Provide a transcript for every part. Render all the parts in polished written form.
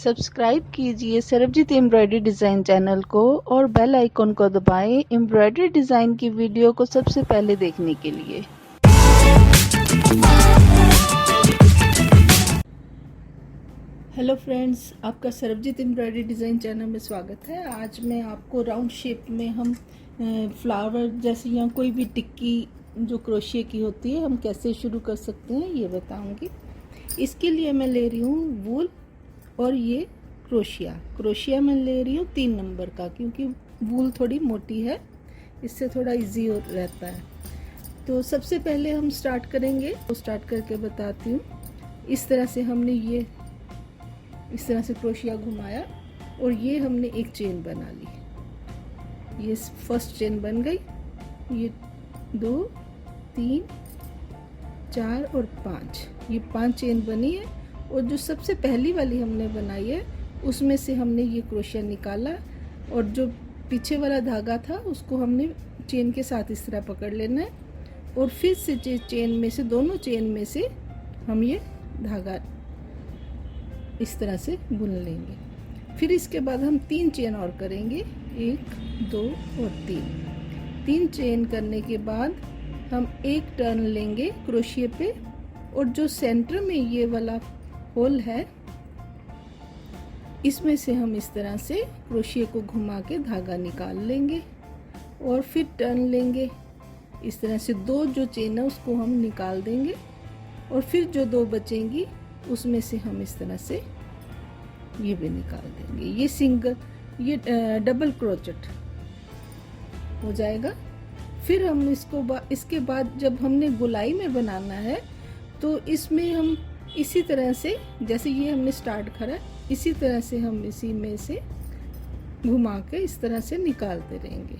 Subscribe कीजिए Sarabjit embroidery design channel को और बेल आइकन को दबाएं एम्ब्रॉयडरी डिज़ाइन की वीडियो को सबसे पहले देखने के लिए। हेलो फ्रेंड्स, आपका सरबजीत एम्ब्रॉयडरी डिज़ाइन चैनल में स्वागत है। आज मैं आपको राउंड शेप में हम फ्लावर जैसे या कोई भी टिक्की जो क्रोशिया की होती है हम कैसे शुरू कर सकते हैं ये बताऊंगी। इसके लिए मैं ले रही हूँ वूल और ये क्रोशिया मैं ले रही हूँ 3 नंबर का, क्योंकि वूल थोड़ी मोटी है, इससे थोड़ा इजी रहता है। तो सबसे पहले हम स्टार्ट करेंगे, तो स्टार्ट करके बताती हूँ। इस तरह से हमने ये इस तरह से क्रोशिया घुमाया और ये हमने एक चेन बना ली। ये फर्स्ट चेन बन गई, ये 2 3 4 और 5, ये 5 चेन बनी है। और जो सबसे पहली वाली हमने बनाई है उसमें से हमने ये क्रोशिया निकाला और जो पीछे वाला धागा था उसको हमने चेन के साथ इस तरह पकड़ लेना है और फिर से चेन में से, दोनों चेन में से हम ये धागा इस तरह से बुन लेंगे। फिर इसके बाद हम 3 चेन और करेंगे, 1 2 और 3 चेन करने के बाद हम एक टर्न लेंगे क्रोशिया पे और जो सेंटर में ये वाला होल है इसमें से हम इस तरह से क्रोशिया को घुमा के धागा निकाल लेंगे और फिर टर्न लेंगे। इस तरह से 2 जो चेन है उसको हम निकाल देंगे और फिर जो 2 बचेंगी उसमें से हम इस तरह से ये भी निकाल देंगे। ये सिंगल, ये डबल क्रोचेट हो जाएगा। फिर हम इसके बाद जब हमने गोलाई में बनाना है तो इसमें हम इसी तरह से, जैसे ये हमने स्टार्ट करा, इसी तरह से हम इसी में से घुमा के इस तरह से निकालते रहेंगे।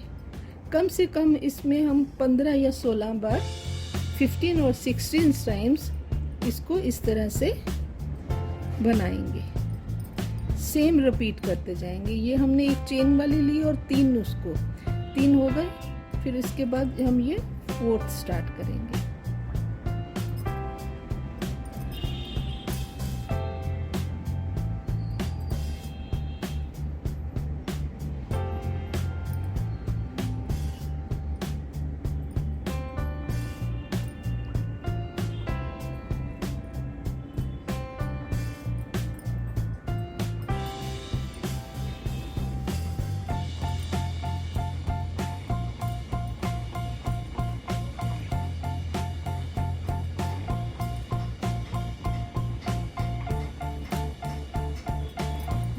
कम से कम इसमें हम 15 या 16 बार 15 और 16 टाइम्स इसको इस तरह से बनाएंगे। सेम रिपीट करते जाएंगे। ये हमने एक चेन वाली ली और 3 उसको 3 हो गए। फिर इसके बाद हम ये 4th स्टार्ट करेंगे।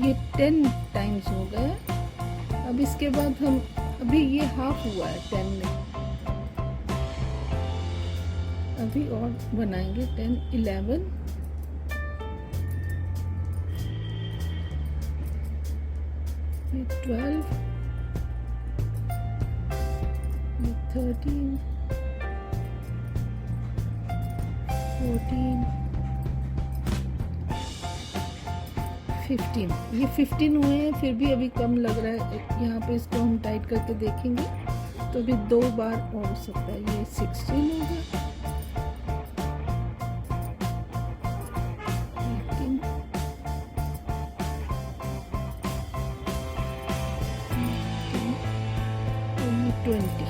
ये 10 टाइम्स हो गया। अब इसके बाद हम, अभी ये हाफ हुआ है 10 में, अभी और बनाएंगे 10 11 12 13 14 15। ये 15 हुए हैं, फिर भी अभी कम लग रहा है। यहाँ पे इसको हम टाइट करके देखेंगे तो अभी 2 बार और हो सकता है। ये 16 हो गया, 18 20।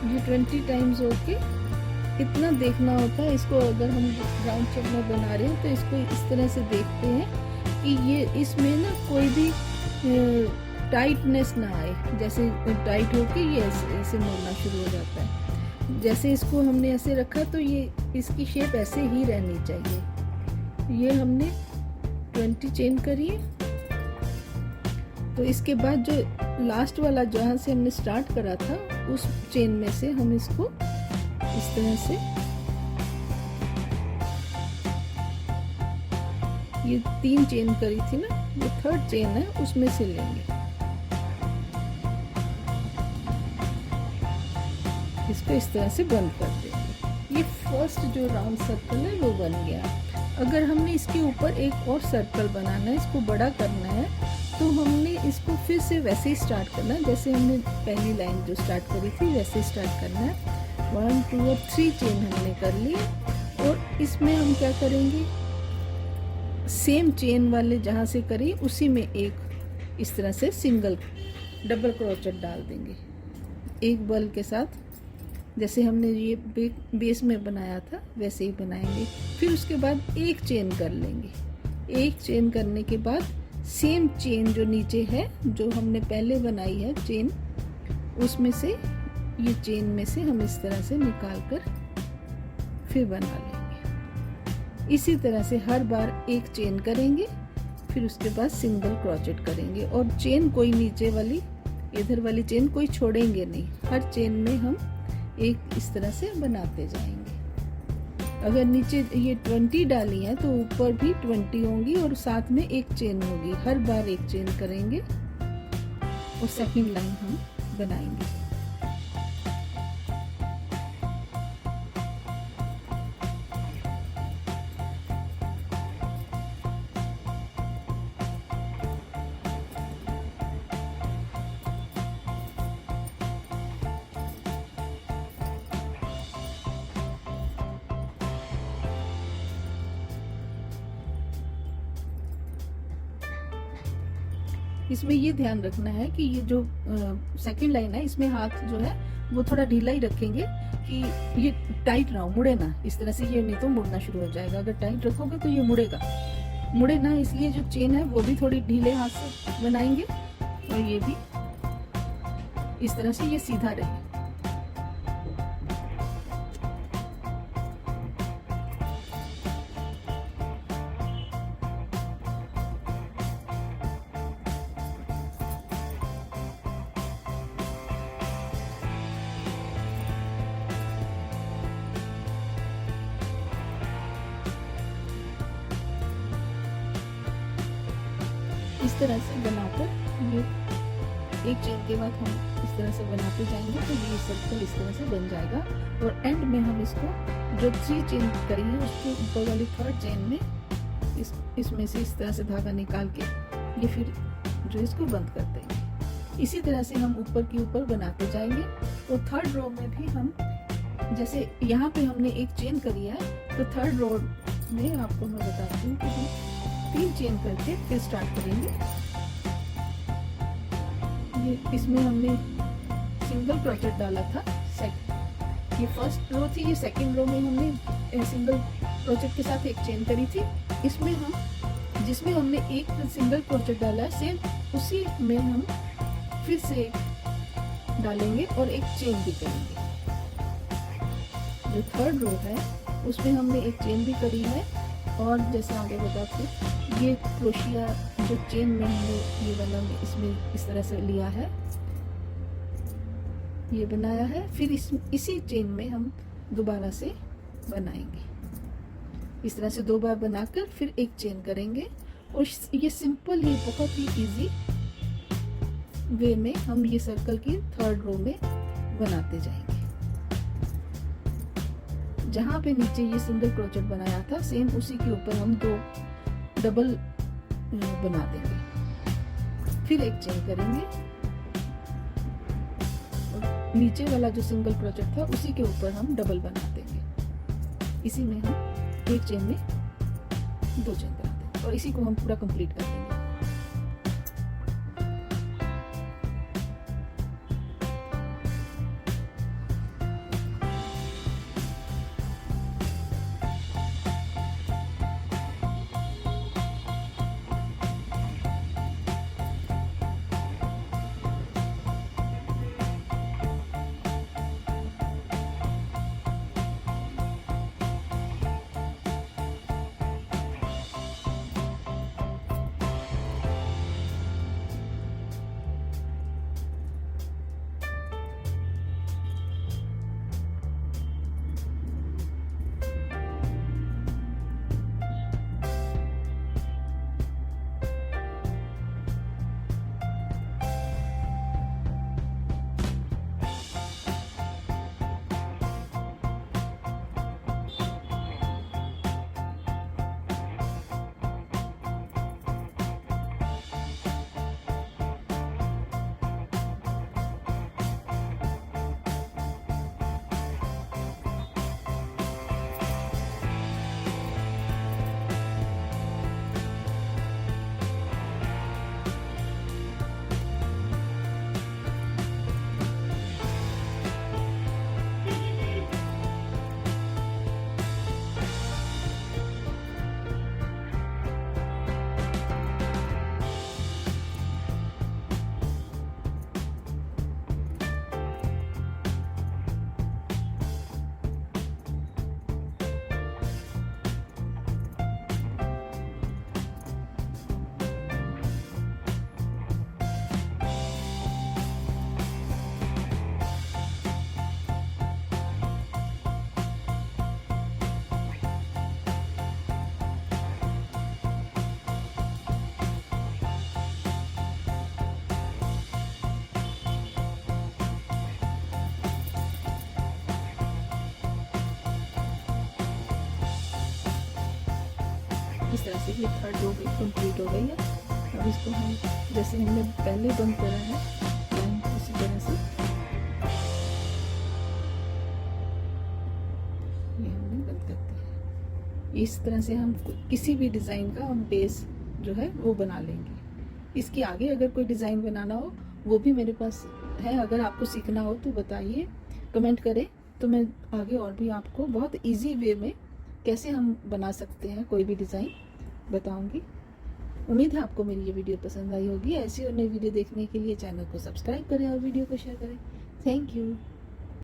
ये 20 टाइम्स होके इतना देखना होता है इसको। अगर हम राउंड शेप में बना रहे हैं तो इसको इस तरह से देखते हैं कि ये इसमें ना कोई भी टाइटनेस ना आए। जैसे टाइट होके ये ऐसे मुड़ना शुरू हो जाता है। जैसे इसको हमने ऐसे रखा तो ये इसकी शेप ऐसे ही रहनी चाहिए। ये हमने 20 चेन करी है। तो इसके बाद जो लास्ट वाला जहाँ से हमने स्टार्ट करा था उस चेन में से हम इसको इस तरह से, ये 3 चेन करी थी ना, ये 3rd चेन है, उसमें से लेंगे। इसको इस तरह से बंद कर देंगे। ये फर्स्ट जो राउंड सर्कल है वो बन गया। अगर हमने इसके ऊपर एक और सर्कल बनाना है, इसको बड़ा करना है, तो हमने इसको फिर से वैसे ही स्टार्ट करना है जैसे हमने पहली लाइन जो स्टार्ट करी थी वैसे ही स्टार्ट करना है। 1 2 और 3 चेन हमने कर ली और इसमें हम क्या करेंगे, सेम चेन वाले जहाँ से करी उसी में एक इस तरह से सिंगल डबल क्रोचेट डाल देंगे एक बल के साथ, जैसे हमने ये बेस में बनाया था वैसे ही बनाएंगे। फिर उसके बाद एक चेन कर लेंगे। एक चेन करने के बाद सेम चेन जो नीचे है जो हमने पहले बनाई है चेन, उसमें से ये चेन में से हम इस तरह से निकाल कर फिर बना लेंगे। इसी तरह से हर बार एक चेन करेंगे, फिर उसके बाद सिंगल क्रोचेट करेंगे और चेन कोई नीचे वाली इधर वाली चेन कोई छोड़ेंगे नहीं। हर चेन में हम एक इस तरह से बनाते जाएंगे। अगर नीचे ये 20 डाली है तो ऊपर भी 20 होंगी और साथ में एक चेन होगी। हर बार एक चेन करेंगे और सेकंड लाइन हम बनाएंगे। इसमें ये ध्यान रखना है कि ये जो सेकंड लाइन है इसमें हाथ जो है वो थोड़ा ढीला ही रखेंगे कि ये टाइट ना हो, मुड़े ना। इस तरह से ये नहीं तो मुड़ना शुरू हो जाएगा। अगर टाइट रखोगे तो ये मुड़ेगा, मुड़े ना, इसलिए जो चेन है वो भी थोड़ी ढीले हाथ से बनाएंगे और ये भी इस तरह से ये सीधा रहे। इस तरह से बनाकर ये एक चेन के बाद हम इस तरह से बनाते जाएंगे तो ये सर्कल इस तरह से बन जाएगा। और एंड में हम इसको जो 3 चेन करी है उसके ऊपर वाली 3rd चेन में इसमें से इस तरह से धागा निकाल के ये फिर जो इसको बंद कर देंगे। इसी तरह से हम ऊपर के ऊपर बनाते जाएंगे। तो 3rd रो में भी हम जैसे यहाँ पे हमने एक चेन करी है तो 3rd रो में आपको मैं बताती हूँ कि हम 3 चेन करके फिर स्टार्ट करेंगे। ये इसमें हमने सिंगल क्रोचेट डाला था। ये फर्स्ट रो थी, ये सेकंड रो में हमने सिंगल क्रोचेट के साथ एक चेन करी थी। इसमें हम जिसमें हमने एक सिंगल क्रोचेट डाला है सेम उसी में हम फिर से डालेंगे और एक चेन भी करेंगे। जो 3rd रो है उसमें हमने एक चेन भी करी है और जैसे आगे बताते ये क्रोशिया जो चेन में हमने ये वाला इसमें इस तरह से लिया है, ये बनाया है। फिर इसी चेन में हम दोबारा से बनाएंगे। इस तरह से 2 बार बनाकर फिर एक चेन करेंगे और ये सिंपल ही बहुत ही इजी वे में हम ये सर्कल की 3rd रो में बनाते जाएंगे। जहाँ पे नीचे ये सिंगल क्रोचेट बनाया था सेम उसी के ऊपर हम 2 डबल बना देंगे, फिर एक चेन करेंगे और नीचे वाला जो सिंगल क्रोचेट था उसी के ऊपर हम डबल बना देंगे। इसी में हम एक चेन में 2 चेन बना देंगे और इसी को हम पूरा कंप्लीट कर देंगे। इस तरह से ये थर्ड रो भी कंप्लीट हो गई है। अब इसको हम जैसे हमने पहले बंद करा है इसी तरह से ये हमने बंद कर दिया। इस तरह से हम किसी भी डिज़ाइन का हम बेस जो है वो बना लेंगे। इसके आगे अगर कोई डिज़ाइन बनाना हो वो भी मेरे पास है, अगर आपको सीखना हो तो बताइए, कमेंट करें, तो मैं आगे और भी आपको बहुत इजी वे में कैसे हम बना सकते हैं कोई भी डिज़ाइन बताऊंगी। उम्मीद है आपको मेरी ये वीडियो पसंद आई होगी। ऐसी और नई वीडियो देखने के लिए चैनल को सब्सक्राइब करें और वीडियो को शेयर करें। Thank you.